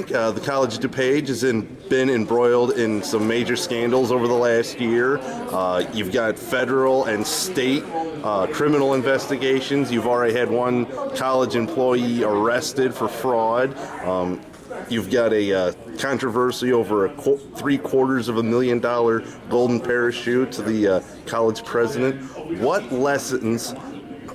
Frank. The College of DuPage has been embroiled in some major scandals over the last year. You've got federal and state criminal investigations. You've already had one college employee arrested for fraud. You've got a controversy over a $750,000 golden parachute to the college president. What lessons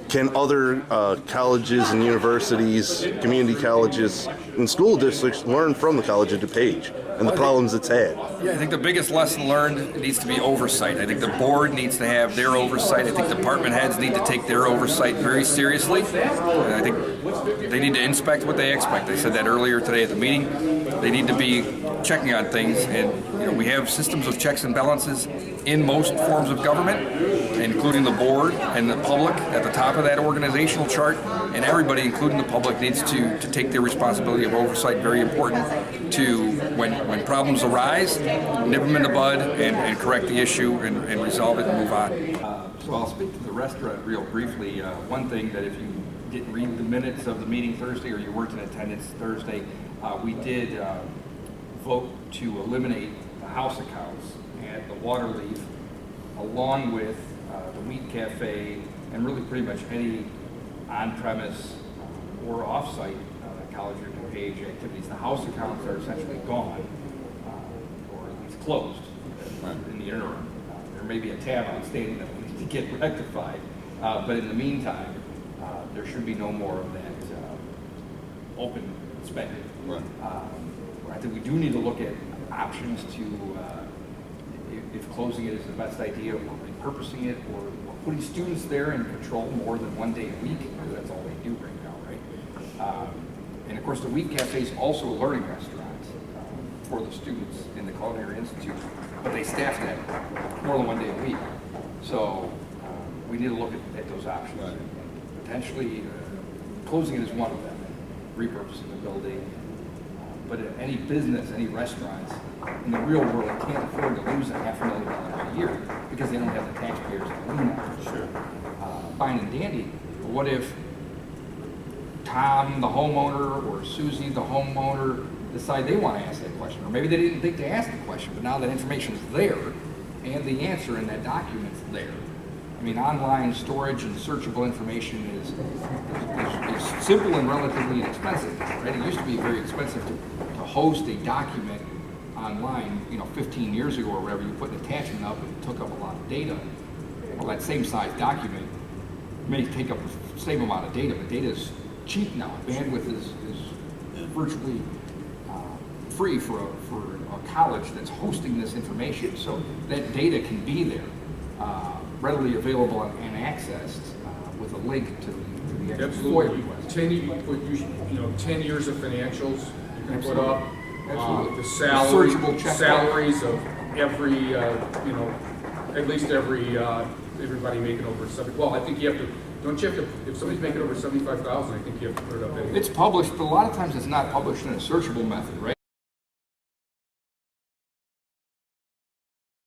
can other colleges and universities, community colleges, and school districts learn from the College of DuPage and the problems it's had? Yeah, I think the biggest lesson learned needs to be oversight. I think the board needs to have their oversight. I think department heads need to take their oversight very seriously. And I think they need to inspect what they expect. I said that earlier today at the meeting. They need to be checking on things, and we have systems of checks and balances in most forms of government, including the board and the public at the top of that organizational chart, and everybody, including the public, needs to take their responsibility of oversight. Very important to, when problems arise, nip them in the bud and correct the issue and resolve it and move on. So I'll speak to the restaurant real briefly. One thing that if you didn't read the minutes of the meeting Thursday or you weren't in attendance Thursday, we did vote to eliminate the house accounts at the Waterleaf, along with the Wheat Cafe, and really pretty much any on-premise or off-site College of DuPage activities. The house accounts are essentially gone, or at least closed in the interim. There may be a tab outstanding that we need to get rectified, but in the meantime, there should be no more of that open spending. Right. I think we do need to look at options to, if closing it is the best idea, or repurposing it, or putting students there in control more than one day a week, because that's all they do right now, right? And of course, the Wheat Cafe is also a learning restaurant for the students in the Culinary Institute, but they staff that more than one day a week. So we need to look at those options. Right. Potentially, closing it is one of them, repurposing the building. But any business, any restaurants in the real world can't afford to lose $500,000 a year because they don't have the taxpayers to lean on. Sure. Fine and dandy. But what if Tom, the homeowner, or Susie, the homeowner, decide they want to ask that question? Or maybe they didn't think to ask the question, but now that information is there and the answer in that document is there. I mean, online storage and searchable information is simple and relatively inexpensive, right? It used to be very expensive to host a document online, 15 years ago or whatever. You put an attachment up and it took up a lot of data. Well, that same size document may take up the same amount of data, but data is cheap now. Bandwidth is virtually free for a college that's hosting this information. So that data can be there. Readily available and accessed with a link to the actual FOIA request. 10 years of financials you can put up. Absolutely. The salaries of every, at least everybody making over 70. Well, I think you have to. Don't you have to? If somebody's making over 75,000, I think you have to put it up. It's published, but a lot of times it's not published in a searchable method, right?